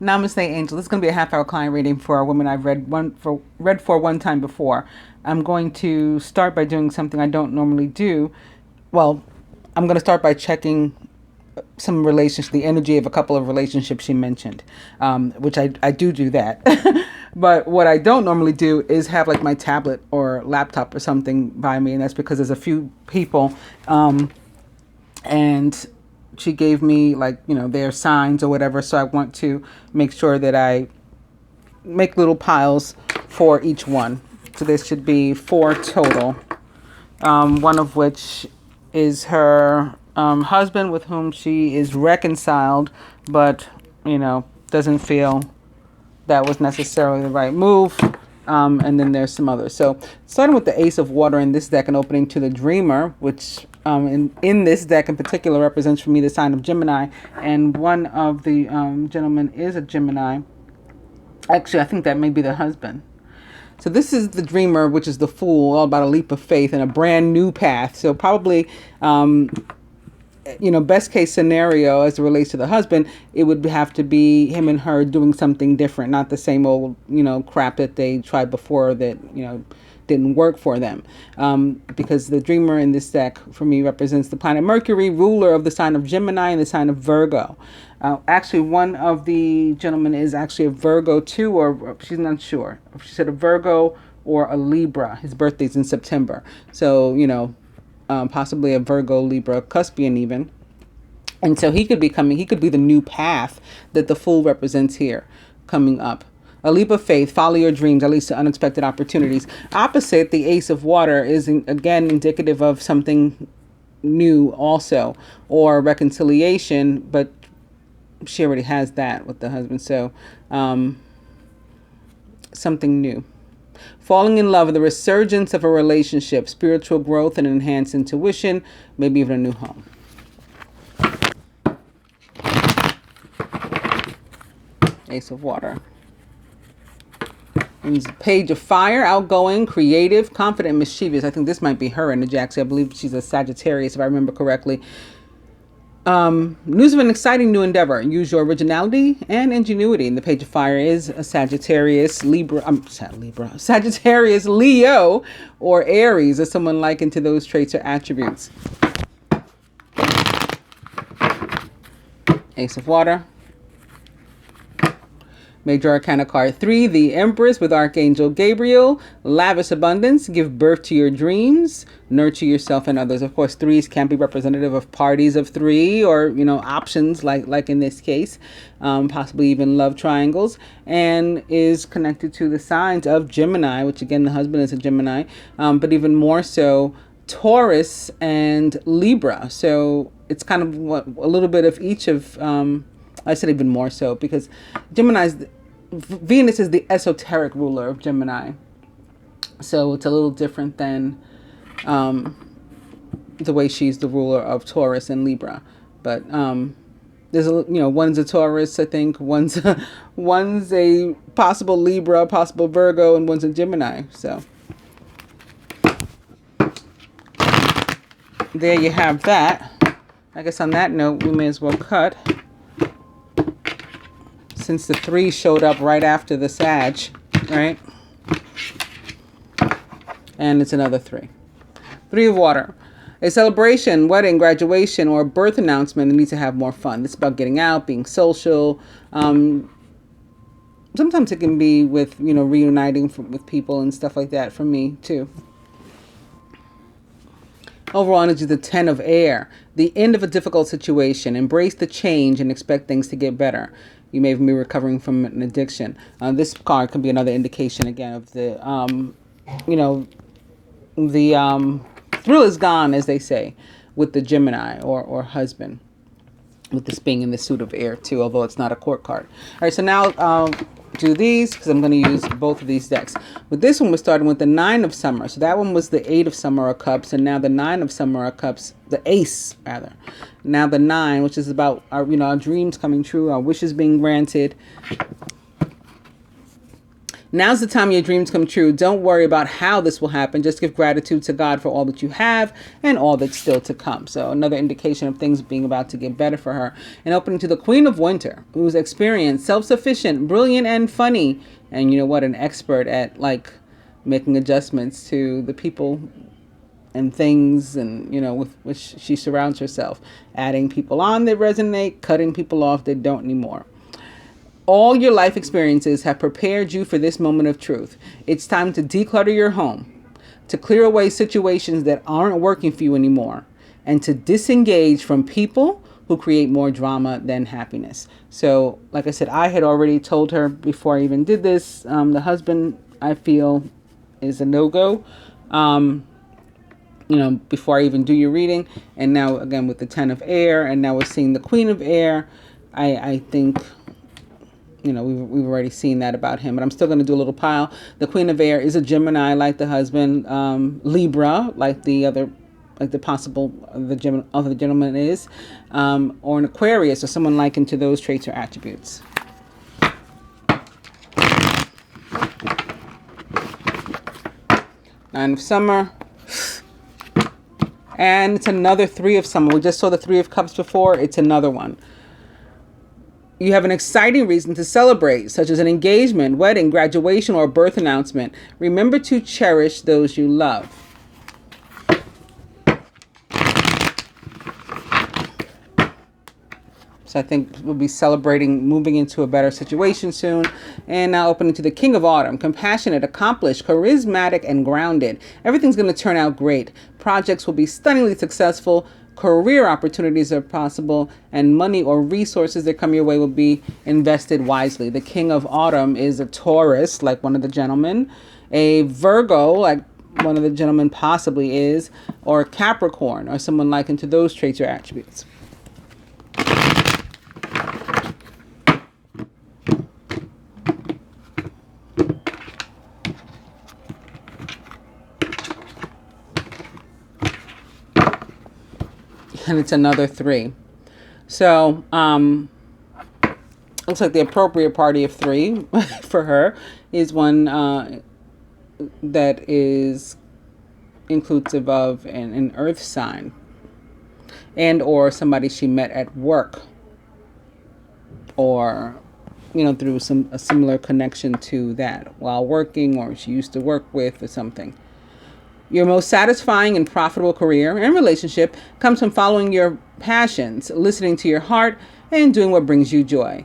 Namaste, Angel. This is going to be a half-hour client reading for a woman I've read for one time before. I'm going to start by doing something I don't normally do. Well, I'm going to start by checking some relations, the energy of a couple of relationships she mentioned, which I do that. But what I don't normally do is have like my tablet or laptop or something by me, and that's because there's a few people, and she gave me like their signs or whatever. So I want to make sure that I make little piles for each one. So there should be 4 total. One of which is her husband, with whom she is reconciled, but doesn't feel that was necessarily the right move. And then there's some others. So starting with the Ace of Water in this deck and opening to the Dreamer, which in this deck in particular represents for me the sign of Gemini. And one of the gentlemen is a Gemini. Actually, I think that may be the husband. So this is the Dreamer, which is the Fool, all about a leap of faith and a brand new path. So probably, best case scenario as it relates to the husband, it would have to be him and her doing something different, not the same old, crap that they tried before that, didn't work for them. Because the Dreamer in this deck for me represents the planet Mercury, ruler of the sign of Gemini and the sign of Virgo. Actually, one of the gentlemen is actually a Virgo too, or she's not sure. She said a Virgo or a Libra. His birthday's in September. So, possibly a Virgo, Libra, Cuspian even. And so he could be the new path that the Fool represents here coming up. A leap of faith, follow your dreams, at least to unexpected opportunities. Opposite, the Ace of Water is again indicative of something new also, or reconciliation, but she already has that with the husband. So something new. Falling in love, the resurgence of a relationship, spiritual growth and enhanced intuition, maybe even a new home. Ace of Water. Page of Fire, outgoing, creative, confident, mischievous. I think this might be her energy. Actually, I believe she's a Sagittarius, if I remember correctly. News of an exciting new endeavor. Use your originality and ingenuity. And the Page of Fire is a Sagittarius, Sagittarius, Leo, or Aries, or someone likened to those traits or attributes. Ace of Water. Major Arcana card 3, the Empress with Archangel Gabriel. Lavish abundance, give birth to your dreams, nurture yourself and others. Of course, 3s can be representative of parties of 3, or options like in this case, possibly even love triangles, and is connected to the signs of Gemini, which again the husband is a Gemini, but even more so Taurus and Libra. So it's kind of a little bit of each of. I said even more so because Venus is the esoteric ruler of Gemini. So it's a little different than the way she's the ruler of Taurus and Libra. But there's one's a Taurus, I think, one's a possible Libra, possible Virgo, and one's a Gemini. So there you have that. I guess on that note, we may as well cut. Since the 3 showed up right after the Sag, right? And it's another 3. 3 of Water. A celebration, wedding, graduation, or birth announcement that needs to have more fun. This is about getting out, being social. Sometimes it can be with, reuniting with people and stuff like that for me, too. Overall energy, the 10 of Air. The end of a difficult situation. Embrace the change and expect things to get better. You may even be recovering from an addiction. This card can be another indication, again, of the, the thrill is gone, as they say, with the Gemini or husband. With this being in the suit of Air, too, although it's not a court card. All right, so now I'll do these because I'm going to use both of these decks. With this one, we're starting with the 9 of Summer. So that one was the 8 of Summer of Cups, and now the 9 of Summer of Cups, the Ace, rather. Now the 9, which is about our, our dreams coming true, our wishes being granted. Now's the time your dreams come true. Don't worry about how this will happen. Just give gratitude to God for all that you have and all that's still to come. So another indication of things being about to get better for her. And opening to the Queen of Winter, who's experienced, self-sufficient, brilliant, and funny. And you know what? An expert at like making adjustments to the people and things, and with which she surrounds herself, adding people on that resonate, cutting people off that don't anymore. All your life experiences have prepared you for this moment of truth. It's time to declutter your home, to clear away situations that aren't working for you anymore, and to disengage from people who create more drama than happiness. So like I said, I had already told her before I even did this, the husband, I feel, is a no-go. Before I even do your reading. And now again with the 10 of air, and now we're seeing the Queen of air. I think, we've already seen that about him, but I'm still going to do a little pile. The Queen of air is a Gemini, like the husband, Libra, like the other, like the possible, other gentleman is, or an Aquarius, or someone likened to those traits or attributes. Nine of summer. And it's another Three of summer. We just saw the Three of Cups before. It's another one. You have an exciting reason to celebrate, such as an engagement, wedding, graduation, or birth announcement. Remember to cherish those you love. So I think we'll be celebrating moving into a better situation soon. And now opening to the King of Autumn. Compassionate, accomplished, charismatic, and grounded. Everything's going to turn out great. Projects will be stunningly successful. Career opportunities are possible. And money or resources that come your way will be invested wisely. The King of Autumn is a Taurus, like one of the gentlemen. A Virgo, like one of the gentlemen possibly is. Or Capricorn, or someone likened to those traits or attributes. And it's another 3. So, looks like the appropriate party of 3 for her is one that is inclusive of an earth sign, and or somebody she met at work, or through a similar connection to that while working, or she used to work with, or something. Your most satisfying and profitable career and relationship comes from following your passions, listening to your heart, and doing what brings you joy.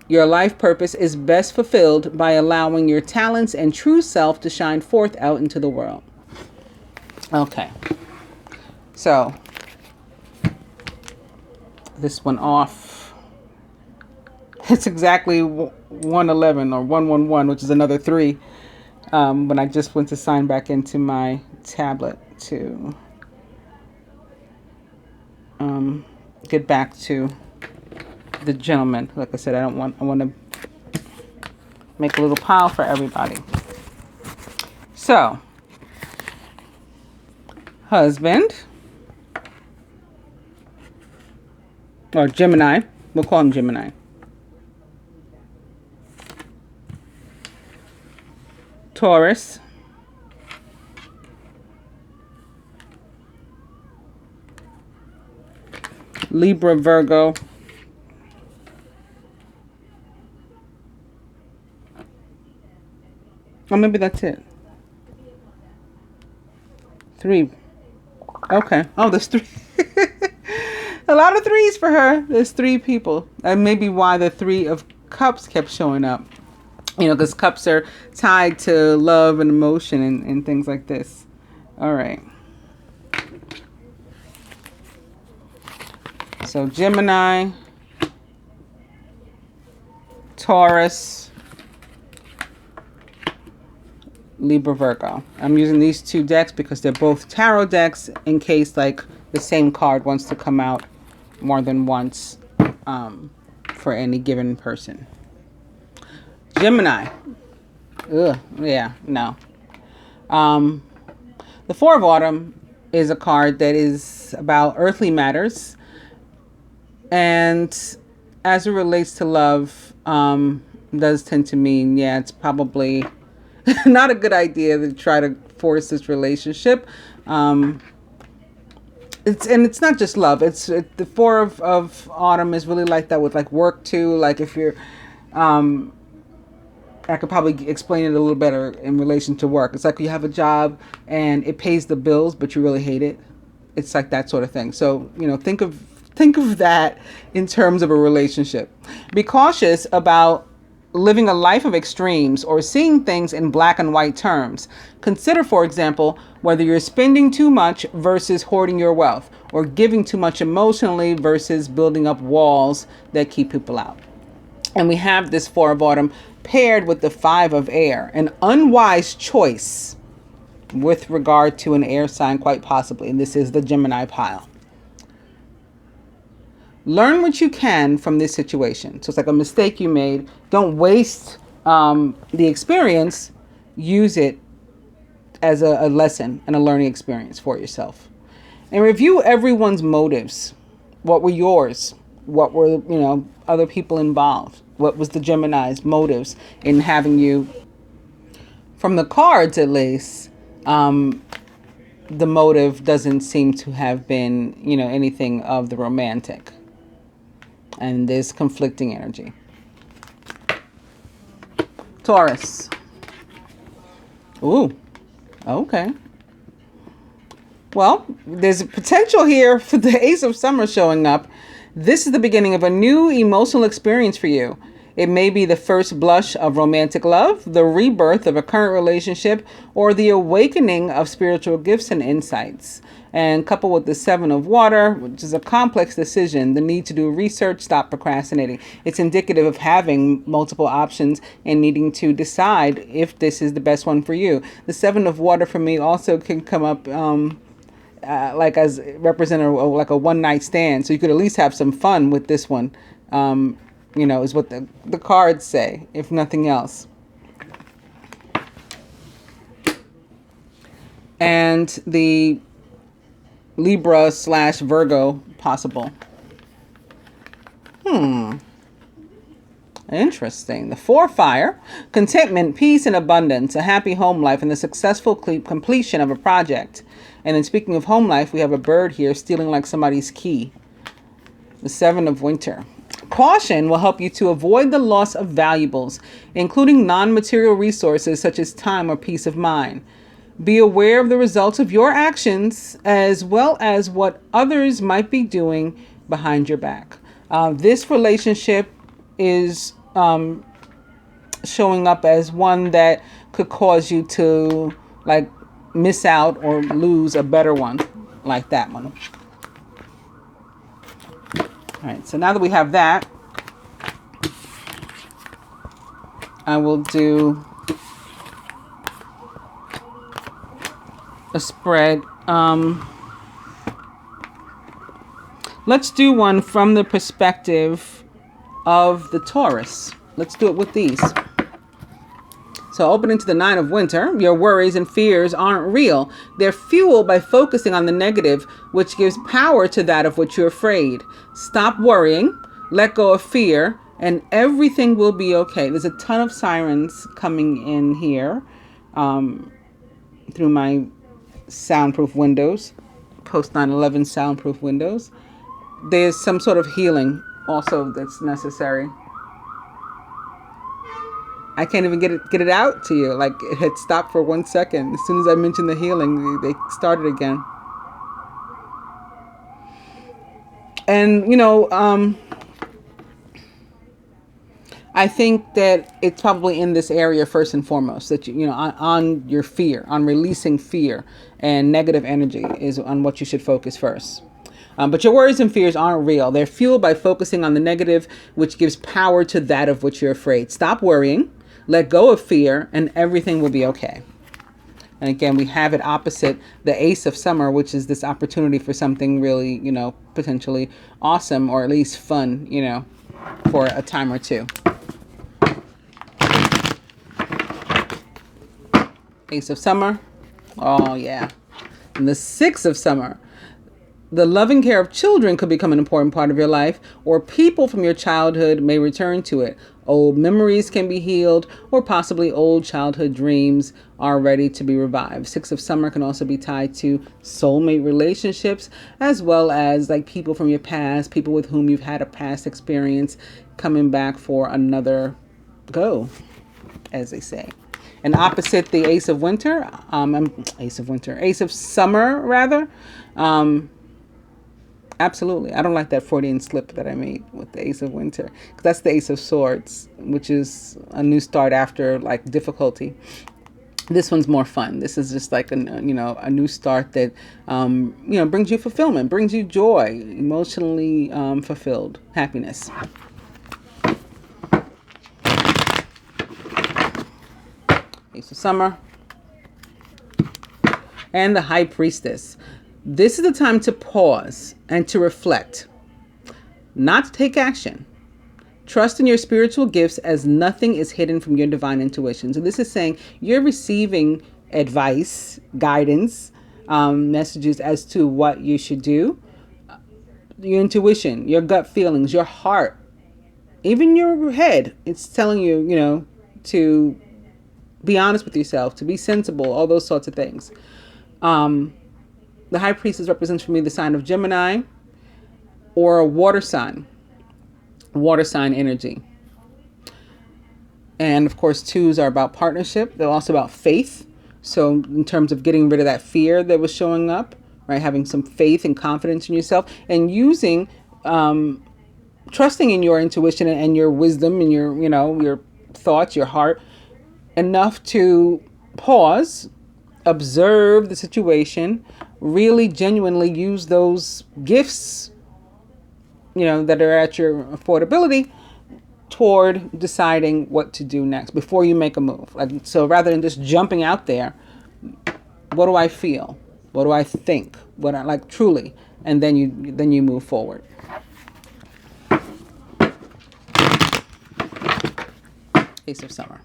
Your life purpose is best fulfilled by allowing your talents and true self to shine forth out into the world. Okay. So, this one off. It's exactly 111 or 111, which is another 3. When I just went to sign back into my tablet to get back to the gentleman. Like I said, I want to make a little pile for everybody. So, husband, or Gemini, we'll call him Gemini. Taurus, Libra, Virgo, or maybe that's it. 3. Okay. Oh, there's 3. A lot of 3s for her. There's 3 people. And maybe why the 3 of Cups kept showing up. Because cups are tied to love and emotion and things like this. All right. So Gemini, Taurus, Libra, Virgo. I'm using these 2 decks because they're both tarot decks in case like the same card wants to come out more than once for any given person. Gemini. Ugh, yeah, no. The 4 of Autumn is a card that is about earthly matters. And as it relates to love, does tend to mean, it's probably Not a good idea to try to force this relationship. It's not just love. The four of autumn is really like that with like work too. Like if you're, I could probably explain it a little better in relation to work. It's like you have a job and it pays the bills, but you really hate it. It's like that sort of thing. So, think of that in terms of a relationship. Be cautious about living a life of extremes or seeing things in black and white terms. Consider, for example, whether you're spending too much versus hoarding your wealth, or giving too much emotionally versus building up walls that keep people out. And we have this Four of Autumn paired with the Five of Air, an unwise choice with regard to an air sign, quite possibly. And this is the Gemini pile. Learn what you can from this situation. So it's like a mistake you made. Don't waste the experience. Use it as a lesson and a learning experience for yourself. And review everyone's motives. What were yours? What were, other people involved? What was the Gemini's motives in having you? From the cards, at least, the motive doesn't seem to have been, anything of the romantic. And there's conflicting energy. Taurus. Ooh, okay. Well, there's a potential here for the Ace of Summer showing up. This is the beginning of a new emotional experience for you. It may be the first blush of romantic love, the rebirth of a current relationship, or the awakening of spiritual gifts and insights. And coupled with the Seven of Water, which is a complex decision, the need to do research, stop procrastinating. It's indicative of having multiple options and needing to decide if this is the best one for you. The Seven of Water for me also can come up like as representative of like a one night stand. So you could at least have some fun with this one. Is what the cards say, if nothing else. And the Libra/Virgo possible. Interesting. The Four Fire, contentment, peace, and abundance, a happy home life, and the successful completion of a project. And then speaking of home life, we have a bird here stealing like somebody's key. The Seven of Winter. Caution will help you to avoid the loss of valuables, including non-material resources such as time or peace of mind. Be aware of the results of your actions as well as what others might be doing behind your back. This relationship is showing up as one that could cause you to like miss out or lose a better one like that one. All right, so now that we have that, I will do a spread. Let's do one from the perspective of the Taurus. Let's do it with these. So opening to the Nine of Winter, your worries and fears aren't real. They're fueled by focusing on the negative, which gives power to that of which you're afraid. Stop worrying, let go of fear, and everything will be okay. There's a ton of sirens coming in here through my soundproof windows, post 9/11 soundproof windows. There's some sort of healing also that's necessary. I can't even get it out to you. Like it had stopped for 1 second. As soon as I mentioned the healing, they started again. And I think that it's probably in this area first and foremost that on your fear, on releasing fear and negative energy is on what you should focus first. But your worries and fears aren't real. They're fueled by focusing on the negative, which gives power to that of which you're afraid. Stop worrying, let go of fear, and everything will be okay. And again, we have it opposite the Ace of Summer, which is this opportunity for something really, potentially awesome or at least fun, for a time or two. Ace of Summer. Oh, yeah. And the Six of Summer. The loving care of children could become an important part of your life, or people from your childhood may return to it. Old memories can be healed, or possibly old childhood dreams are ready to be revived. Six of Summer can also be tied to soulmate relationships, as well as like people from your past, people with whom you've had a past experience coming back for another go, as they say. And opposite the Ace of Summer, rather. Absolutely. I don't like that Freudian slip that I made with the Ace of Winter. 'Cause that's the Ace of Swords, which is a new start after like difficulty. This one's more fun. This is just like a new start that brings you fulfillment, brings you joy, emotionally fulfilled, happiness. Ace of Summer and the High Priestess. This is the time to pause and to reflect, not to take action. Trust in your spiritual gifts, as nothing is hidden from your divine intuition. So this is saying you're receiving advice, guidance, messages as to what you should do. Your intuition, your gut feelings, your heart, even your head, it's telling you, to be honest with yourself, to be sensible, all those sorts of things. The High Priestess represents for me the sign of Gemini or a water sign energy. And of course, twos are about partnership. They're also about faith. So in terms of getting rid of that fear that was showing up, right? Having some faith and confidence in yourself and using, trusting in your intuition and your wisdom and your thoughts, your heart, enough to pause, observe the situation, really genuinely use those gifts, that are at your affordability toward deciding what to do next before you make a move. So rather than just jumping out there, what do I feel? What do I think? What I like truly, and then you move forward. Ace of Summer.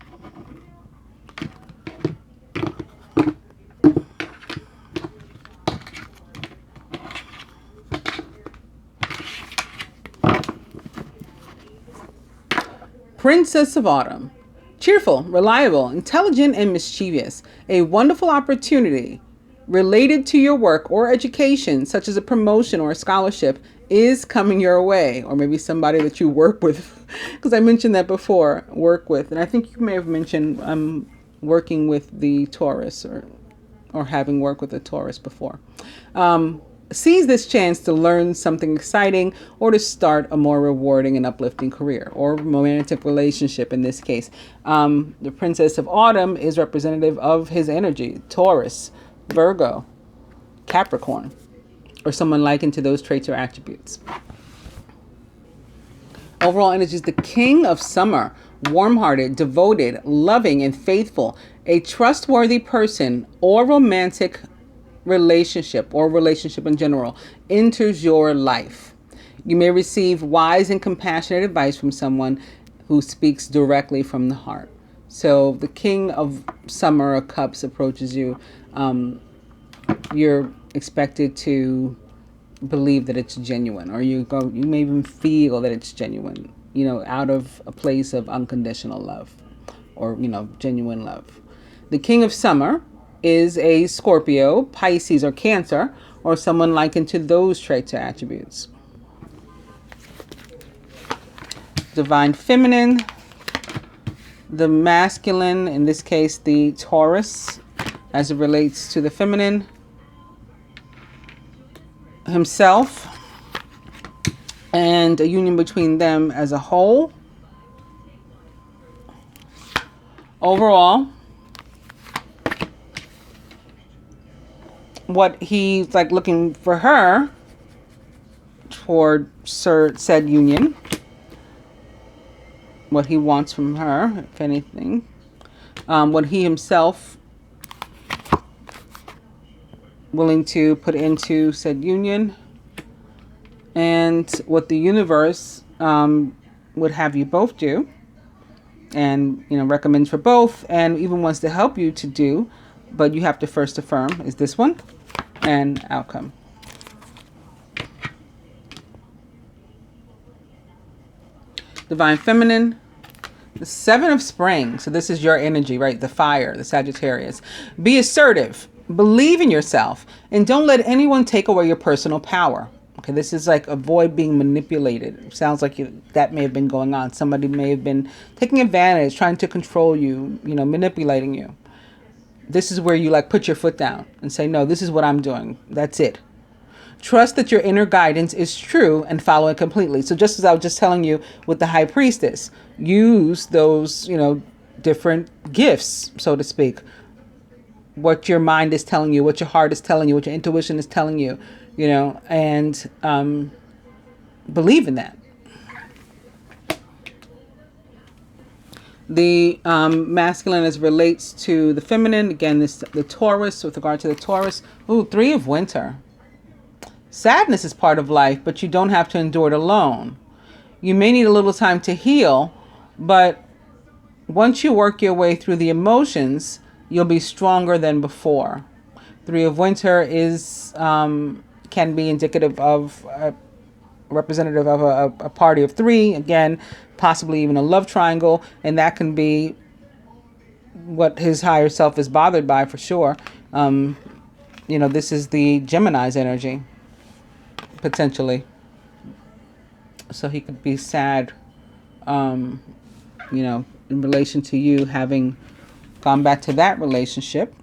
Princess of Autumn. Cheerful, reliable, intelligent, and mischievous. A wonderful opportunity related to your work or education, such as a promotion or a scholarship, is coming your way. Or maybe somebody that you work with, because I mentioned that before, work with. And I think you may have mentioned working with the Taurus or having worked with a Taurus before. Seize this chance to learn something exciting or to start a more rewarding and uplifting career or romantic relationship in this case. The Princess of Autumn is representative of his energy, Taurus, Virgo, Capricorn, or someone likened to those traits or attributes. Overall energy is the King of Summer, warm-hearted, devoted, loving, and faithful, a trustworthy person or romantic relationship or relationship in general enters your life. You may receive wise and compassionate advice from someone who speaks directly from the heart. So the King of Summer of Cups approaches you. You're expected to believe that it's genuine, or you may even feel that it's genuine, out of a place of unconditional love or, genuine love. The King of Summer is a Scorpio, Pisces, or Cancer, or someone likened to those traits or attributes. Divine Feminine, the masculine, in this case the Taurus, as it relates to the feminine himself, and a union between them as a whole. Overall, what he's like looking for her toward said union, what he wants from her, if anything, what he himself willing to put into said union, and what the universe would have you both do, and recommends for both, and even wants to help you to do, but you have to first affirm, is this one, and outcome. Divine Feminine, the Seven of Spring. So this is your energy, right? The fire, the Sagittarius. Be assertive, believe in yourself, and don't let anyone take away your personal power. Okay, this is like avoid being manipulated. It sounds like that may have been going on. Somebody may have been taking advantage, trying to control you, manipulating you. This is where you like put your foot down and say, no, this is what I'm doing. That's it. Trust that your inner guidance is true and follow it completely. So just as I was just telling you with the High Priestess, use those, different gifts, so to speak. What your mind is telling you, what your heart is telling you, what your intuition is telling you, and believe in that. The masculine as relates to the feminine. Again, the Taurus, with regard to the Taurus. Ooh, Three of Winter. Sadness is part of life, but you don't have to endure it alone. You may need a little time to heal, but once you work your way through the emotions, you'll be stronger than before. Three of Winter is can be indicative of representative of a party of three. Again, possibly even a love triangle, and that can be what his higher self is bothered by for sure. This is the Gemini's energy, potentially. So he could be sad, in relation to you having gone back to that relationship.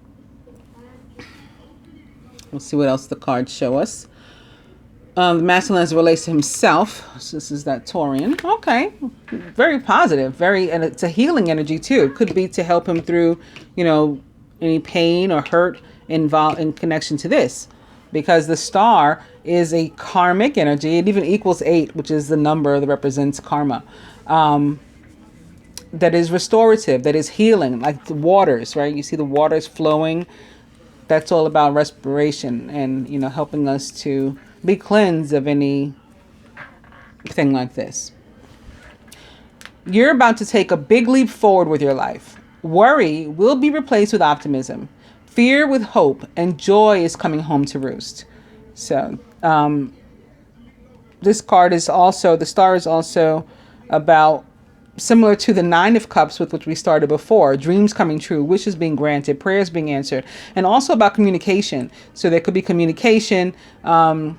We'll see what else the cards show us. The masculine as relates to himself. So this is that Taurian. Okay. Very positive. And it's a healing energy too. It could be to help him through, any pain or hurt involved in connection to this. Because the star is a karmic energy. It even equals 8, which is the number that represents karma. That is restorative, that is healing, like the waters, right? You see the waters flowing. That's all about respiration and, helping us to be cleansed of anything like this. You're about to take a big leap forward with your life. Worry will be replaced with optimism. Fear with hope, and joy is coming home to roost. So this card is also, the star is also about, similar to the Nine of Cups with which we started before, dreams coming true, wishes being granted, prayers being answered, and also about communication. So there could be communication, and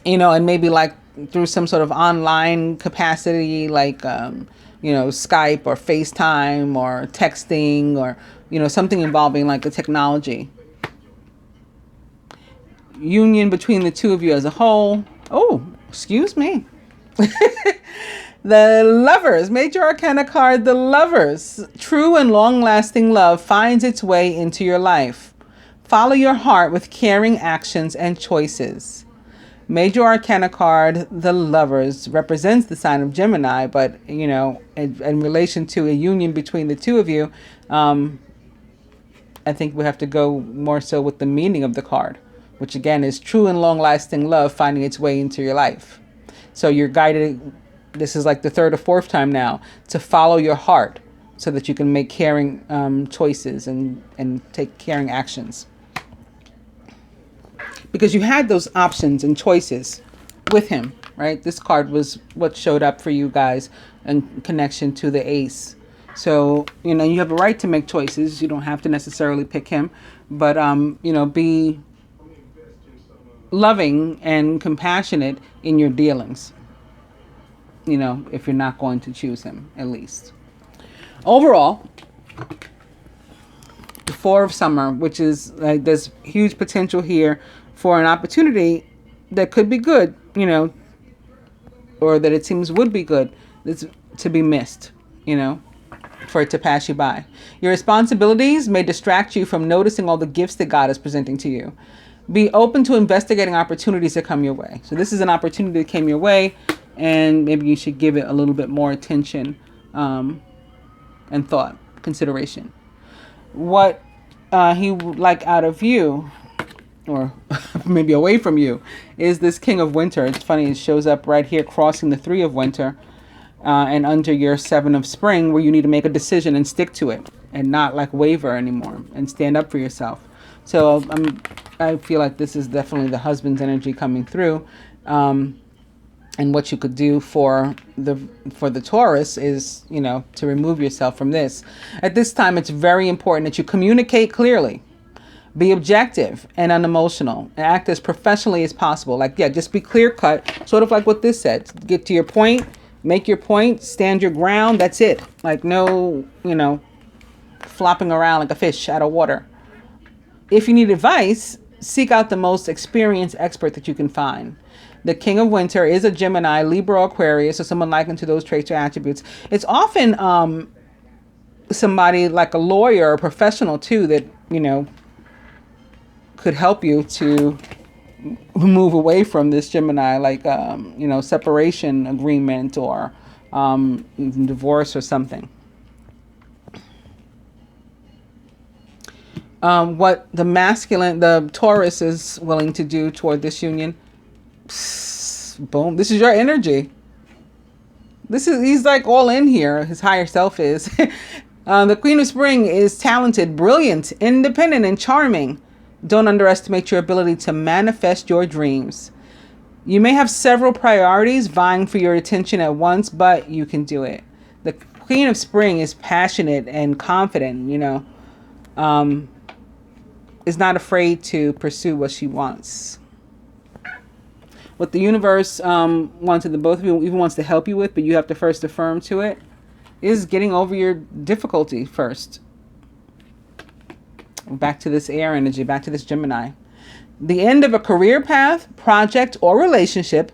maybe like through some sort of online capacity, like, Skype or FaceTime or texting or, something involving like the technology. Union between the two of you as a whole. Oh, excuse me. The Lovers, Major Arcana card, the Lovers. True and long-lasting love finds its way into your life. Follow your heart with caring actions and choices. Major Arcana card, the Lovers, represents the sign of Gemini, but, in relation to a union between the two of you, I think we have to go more so with the meaning of the card, which again is true and long-lasting love finding its way into your life. So you're guided, this is like the third or fourth time now, to follow your heart so that you can make caring choices and take caring actions. Because you had those options and choices with him, right? This card was what showed up for you guys in connection to the Ace. So, you have a right to make choices. You don't have to necessarily pick him, but, be loving and compassionate in your dealings. If you're not going to choose him, at least. Overall, the Four of Summer, which is like there's huge potential here for an opportunity that could be good, or that it seems would be good, that's to be missed, for it to pass you by. Your responsibilities may distract you from noticing all the gifts that God is presenting to you. Be open to investigating opportunities that come your way. So this is an opportunity that came your way, and maybe you should give it a little bit more attention and thought, consideration. What he would like out of you, or maybe away from you, is this King of Winter. It's funny, it shows up right here crossing the Three of Winter and under your Seven of Spring, where you need to make a decision and stick to it and not like waver anymore and stand up for yourself. So I feel like this is definitely the husband's energy coming through. And And what you could do for the Taurus is, to remove yourself from this. At this time, it's very important that you communicate clearly, be objective and unemotional, and act as professionally as possible. Like, yeah, just be clear cut, sort of like what this said. Get to your point, make your point, stand your ground. That's it. Like, no, flopping around like a fish out of water. If you need advice, seek out the most experienced expert that you can find. The King of Winter is a Gemini, Libra, Aquarius, or someone likened to those traits or attributes. It's often somebody like a lawyer or professional too that, could help you to move away from this Gemini, like, separation agreement or even divorce or something. What the Taurus is willing to do toward this union. Boom. This is your energy. He's like all in here. His higher self is. The Queen of Spring is talented, brilliant, independent, and charming. Don't underestimate your ability to manifest your dreams. You may have several priorities vying for your attention at once, but you can do it. The Queen of Spring is passionate and confident, is not afraid to pursue what she wants. What the universe wanted the both of you, even wants to help you with, but you have to first affirm to it, is getting over your difficulty first. Back to this air energy, back to this Gemini. The end of a career path, project, or relationship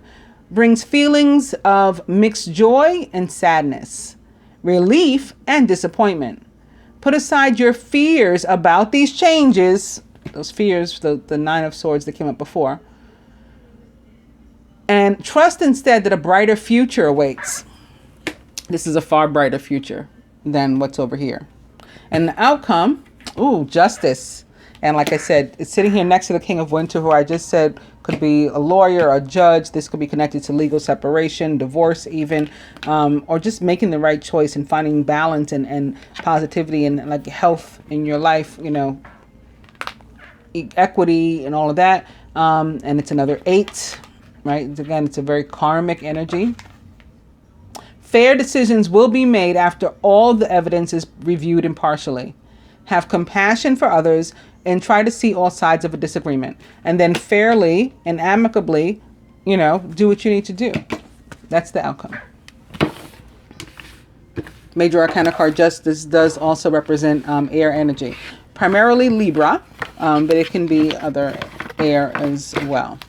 brings feelings of mixed joy and sadness, relief and disappointment. Put aside your fears about these changes, those fears, the Nine of Swords that came up before, and trust instead that a brighter future awaits. This is a far brighter future than what's over here. And the outcome, justice. And like I said, it's sitting here next to the King of Winter, who I just said could be a lawyer, a judge. This could be connected to legal separation, divorce even, or just making the right choice and finding balance and positivity and like health in your life, equity and all of that. And it's another 8. Right? Again, it's a very karmic energy. Fair decisions will be made after all the evidence is reviewed impartially. Have compassion for others and try to see all sides of a disagreement. And then fairly and amicably, do what you need to do. That's the outcome. Major Arcana card Justice does also represent air energy. Primarily Libra, but it can be other air as well.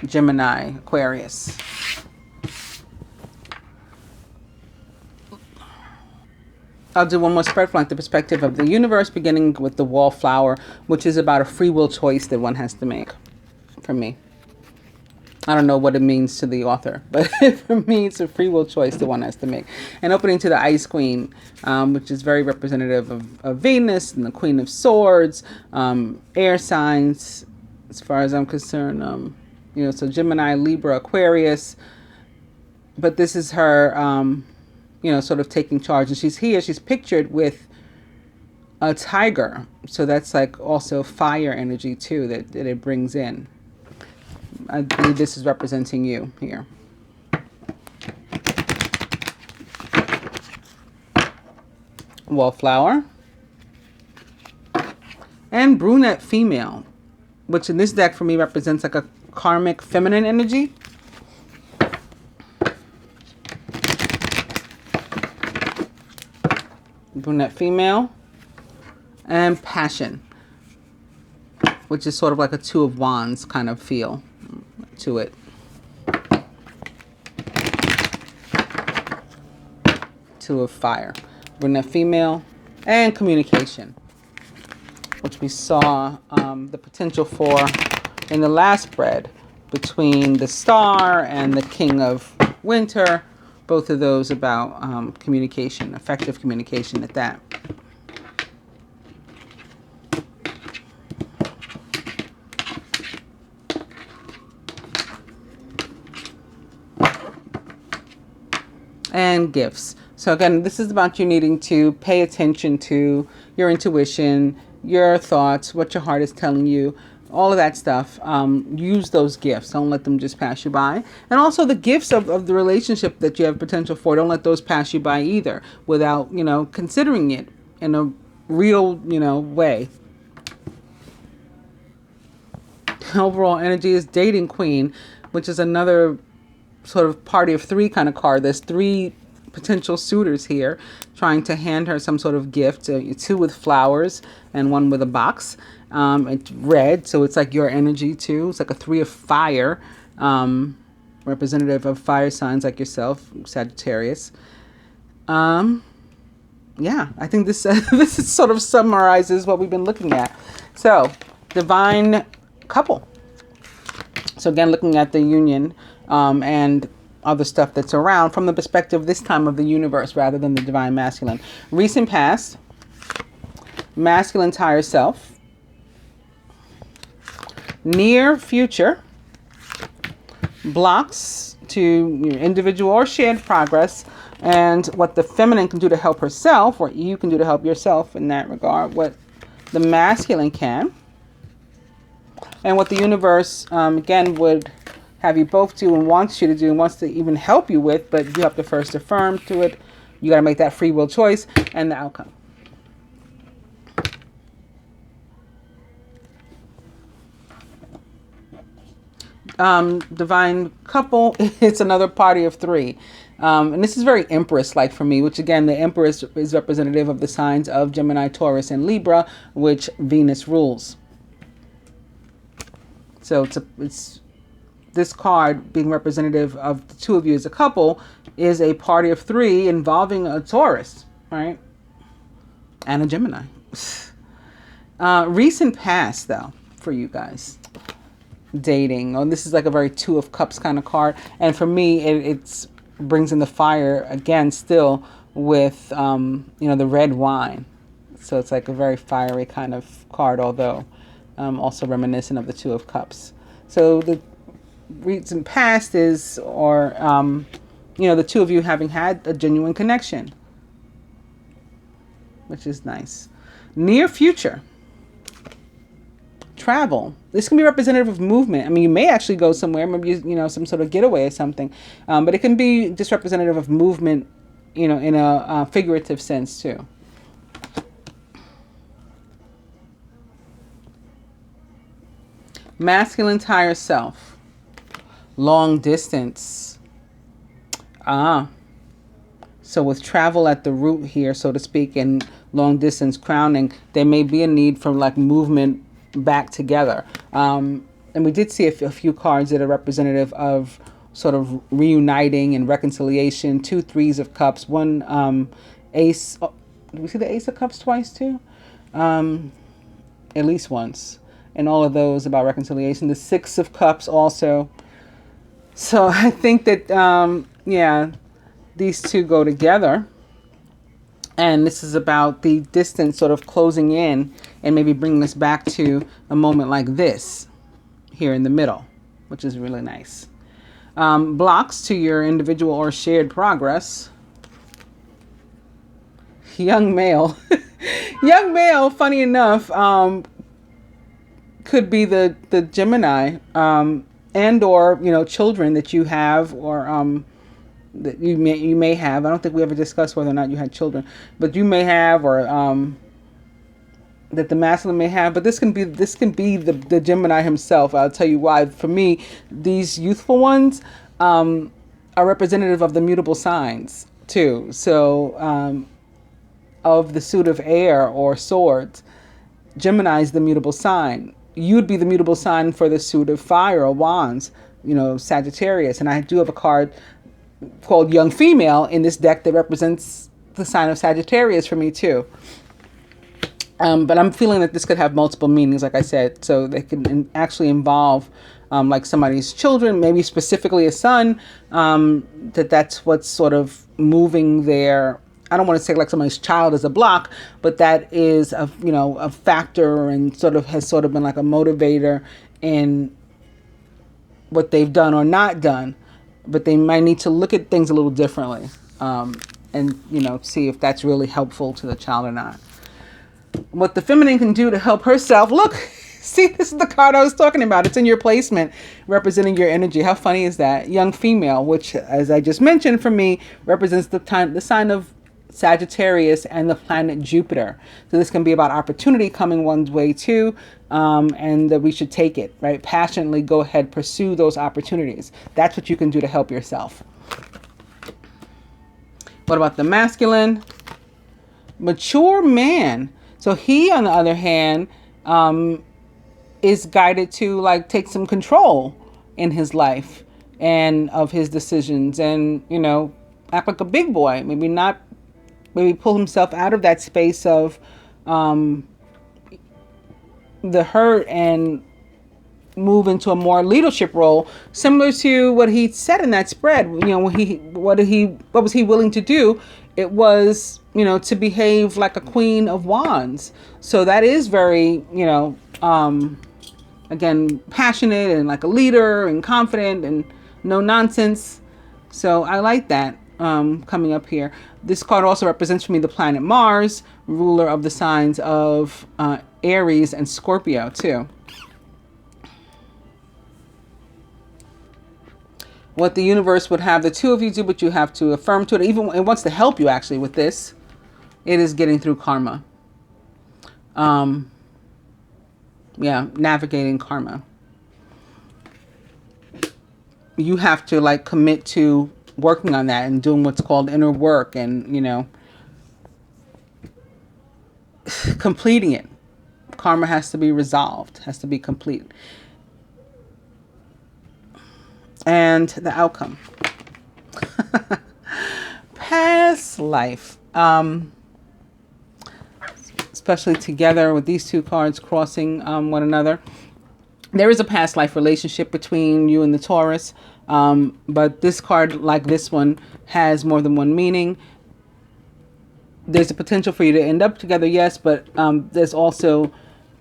Gemini, Aquarius. I'll do one more spread from the perspective of the universe, beginning with the wallflower, which is about a free will choice that one has to make. For me, I don't know what it means to the author, but for me, it's a free will choice that one has to make. And opening to the Ice Queen, which is very representative of Venus and the Queen of Swords, air signs, as far as I'm concerned. So Gemini, Libra, Aquarius. But this is her, sort of taking charge. And she's pictured with a tiger. So that's like also fire energy too that it brings in. I believe this is representing you here. Wallflower. And brunette female, which in this deck for me represents like a karmic feminine energy. Brunette female. And passion, which is sort of like a Two of Wands kind of feel to it. Two of Fire. Brunette female. And communication, which we saw the potential for in the last spread between the Star and the King of Winter. Both of those about communication, effective communication at that. And gifts. So again, this is about you needing to pay attention to your intuition, your thoughts, what your heart is telling you. all of that stuff. Use those gifts. Don't let them just pass you by. And also the gifts of the relationship that you have potential for. Don't let those pass you by either without, considering it in a real, way. Overall energy is dating queen, which is another sort of party of three kind of card. There's three potential suitors here trying to hand her some sort of gift. Two with flowers and one with a box. It's red, so it's like your energy too. It's like a three of fire, representative of fire signs like yourself, Sagittarius. Yeah, I think this this is sort of summarizes what we've been looking at. So, divine couple. So again, looking at the union and other stuff that's around from the perspective this time of the universe rather than the divine masculine. Recent past, masculine's higher self. Near future, blocks to individual or shared progress, and what the feminine can do to help herself, or you can do to help yourself in that regard, what the masculine can, and what the universe, again, would have you both do and wants you to do and wants to even help you with, but you have to first affirm to it. You got to make that free will choice and the outcome. Divine couple, it's another party of three. And this is very Empress-like for me, which again, the Empress is representative of the signs of Gemini, Taurus, and Libra, which Venus rules. So it's this card being representative of the two of you as a couple is a party of three involving a Taurus, right? And a Gemini. Recent past, though, for you guys. Dating. Oh, this is like a very Two of Cups kind of card. And for me, it's brings in the fire again still with, the red wine. So it's like a very fiery kind of card, although also reminiscent of the Two of Cups. So the recent past is, or, the two of you having had a genuine connection, which is nice. Near future, travel. This can be representative of movement. I mean, you may actually go somewhere, maybe, some sort of getaway or something, but it can be just representative of movement, in a figurative sense too. Masculine's higher self. Long distance. So with travel at the root here, so to speak, and long distance crowning, there may be a need for like movement back together. And we did see a few cards that are representative of sort of reuniting and reconciliation. 2 3s of cups, one ace. Oh, did we see the Ace of Cups twice too? At least once. And all of those about reconciliation. The 6 of Cups also. So I think that, these two go together. And this is about the distance sort of closing in and maybe bringing us back to a moment like this here in the middle, which is really nice. Blocks to your individual or shared progress. Young male. Young male, funny enough, could be the Gemini, and or, children that you have, or that you may have. I don't think we ever discussed whether or not you had children, but you may have, or that the masculine may have. But this can be the Gemini himself. I'll tell you why. For me, these youthful ones are representative of the mutable signs too. So of the suit of air or swords, Gemini is the mutable sign. You'd be the mutable sign for the suit of fire or wands, Sagittarius. And I do have a card called Young Female in this deck that represents the sign of Sagittarius for me too. But I'm feeling that this could have multiple meanings, like I said. So they can actually involve like somebody's children, maybe specifically a son, that's what's sort of moving their, I don't want to say like somebody's child is a block, but that is a factor and has sort of been like a motivator in what they've done or not done. But they might need to look at things a little differently, and see if that's really helpful to the child or not. What the feminine can do to help herself. Look, See, this is the card I was talking about. It's in your placement, representing your energy. How funny is that? Young female, which, as I just mentioned, for me, represents the sign of Sagittarius and the planet Jupiter. So this can be about opportunity coming one's way too, and that we should take it, right? Passionately go ahead, pursue those opportunities. That's what you can do to help yourself. What about the masculine? Mature man. So he, on the other hand, is guided to like take some control in his life and of his decisions, and act like a big boy. Maybe pull himself out of that space of the hurt and move into a more leadership role, similar to what he said in that spread. What was he willing to do? It was, to behave like a queen of wands. So that is very, again, passionate and like a leader and confident and no nonsense. So I like that coming up here. This card also represents for me the planet Mars, ruler of the signs of Aries and Scorpio too. What the universe would have the two of you do, but you have to affirm to it. Even it wants to help you actually with this. It is getting through karma. Navigating karma. You have to like commit to working on that and doing what's called inner work, and completing it. Karma has to be resolved, has to be complete. And the outcome. Past life. Especially together with these two cards crossing one another. There is a past life relationship between you and the Taurus. But this card, like this one, has more than one meaning. There's a potential for you to end up together, yes, but there's also,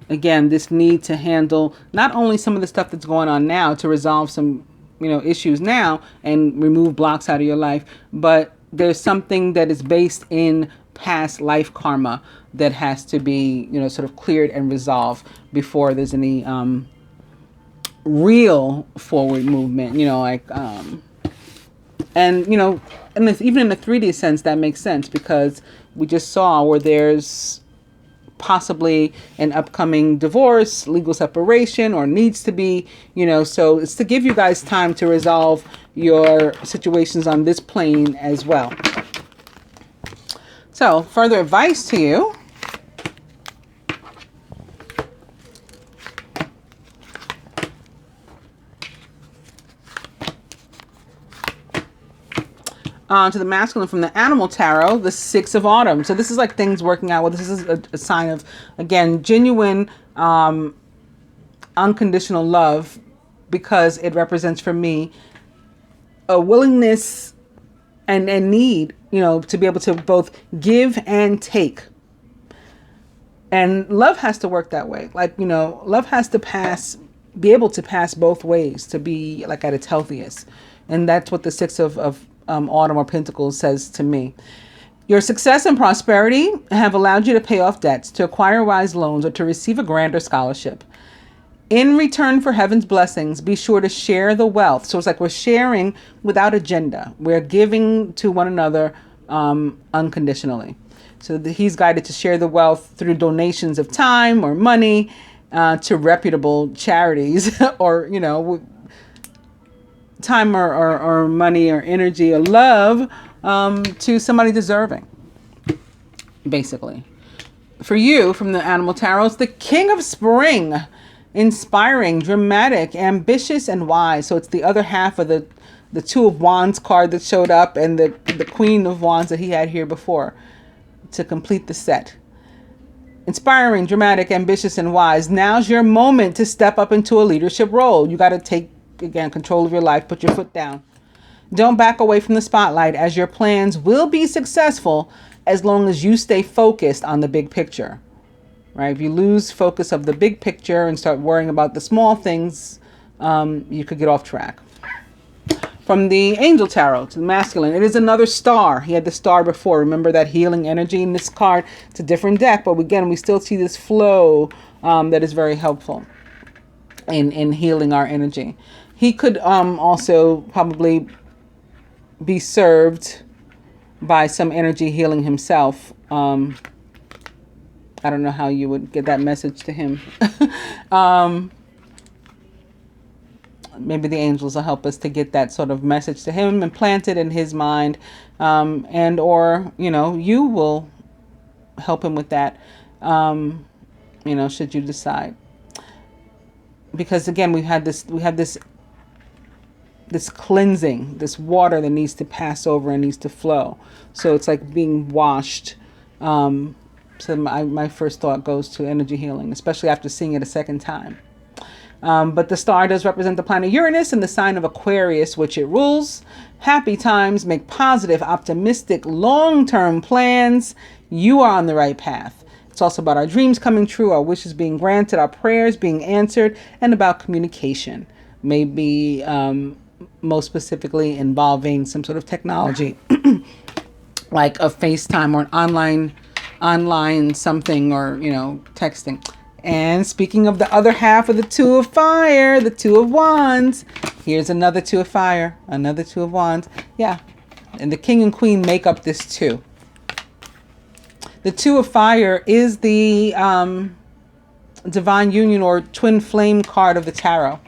again, this need to handle not only some of the stuff that's going on now to resolve some issues now and remove blocks out of your life, but there's something that is based in past life karma that has to be, sort of cleared and resolved before there's any real forward movement, and even in the 3D sense, that makes sense, because we just saw where there's possibly an upcoming divorce, legal separation, or needs to be, so it's to give you guys time to resolve your situations on this plane as well. So further advice to you. To the masculine from the Animal Tarot, the Six of Autumn. So this is like things working out well. This is a sign of, again, genuine, unconditional love, because it represents for me a willingness and need, to be able to both give and take. And love has to work that way. Like, love has to be able to pass both ways to be like at its healthiest. And that's what the Six of Autumn or Pentacles says to me. Your success and prosperity have allowed you to pay off debts, to acquire wise loans, or to receive a grant or scholarship. In return for heaven's blessings, be sure to share the wealth. So it's like we're sharing without agenda. We're giving to one another unconditionally. So he's guided to share the wealth through donations of time or money to reputable charities, or, time or money or energy or love to somebody deserving, basically. For you, from the Animal Tarot, it's the King of Spring. Inspiring, dramatic, ambitious, and wise. So it's the other half of the Two of Wands card that showed up, and the Queen of Wands that he had here before to complete the set. Inspiring, dramatic, ambitious, and wise. Now's your moment to step up into a leadership role. You got to take, again, control of your life. Put your foot down. Don't back away from the spotlight, as your plans will be successful as long as you stay focused on the big picture. Right? If you lose focus of the big picture and start worrying about the small things, you could get off track. from the Angel Tarot to the masculine. It is another star. He had the star before. Remember that healing energy in this card? It's a different deck, but again, we still see this flow that is very helpful in healing our energy. He could also probably be served by some energy healing himself. I don't know how you would get that message to him. Maybe the angels will help us to get that sort of message to him and plant it in his mind, and or you will help him with that, should you decide. Because again, we have this cleansing, this water that needs to pass over and needs to flow. So it's like being washed. So my first thought goes to energy healing, especially after seeing it a second time. But the star does represent the planet Uranus and the sign of Aquarius, which it rules. Happy times, make positive, optimistic, long-term plans. You are on the right path. It's also about our dreams coming true, our wishes being granted, our prayers being answered, and about communication. Maybe most specifically involving some sort of technology like a FaceTime or an online something, or texting. And speaking of the other half of the Two of Fire, the Two of Wands, here's another Two of Fire, another Two of Wands. Yeah, and the King and Queen make up this two. The Two of Fire is the Divine Union or Twin Flame card of the Tarot.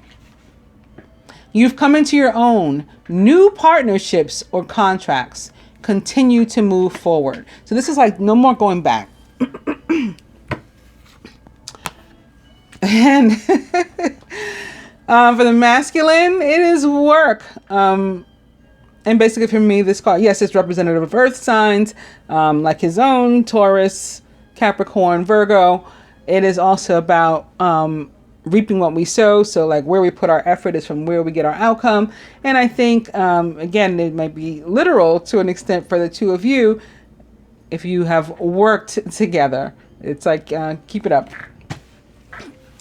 You've come into your own. New partnerships or contracts continue to move forward. So this is like no more going back. And for the masculine, it is work. And basically for me, this card, yes, it's representative of earth signs, like his own, Taurus, Capricorn, Virgo. It is also about reaping what we sow. So like where we put our effort is from where we get our outcome. And I think, again, it might be literal to an extent for the two of you. If you have worked together, it's like, keep it up.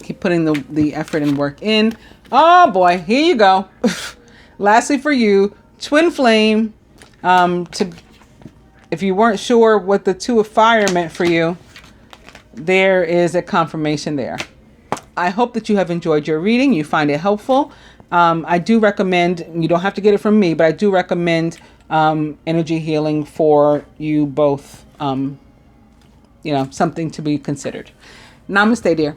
Keep putting the effort and work in. Oh boy, here you go. Lastly for you, Twin Flame. If you weren't sure what the Two of Fire meant for you, there is a confirmation there. I hope that you have enjoyed your reading. You find it helpful. I do recommend, you don't have to get it from me, but I do recommend energy healing for you both. Something to be considered. Namaste, dear.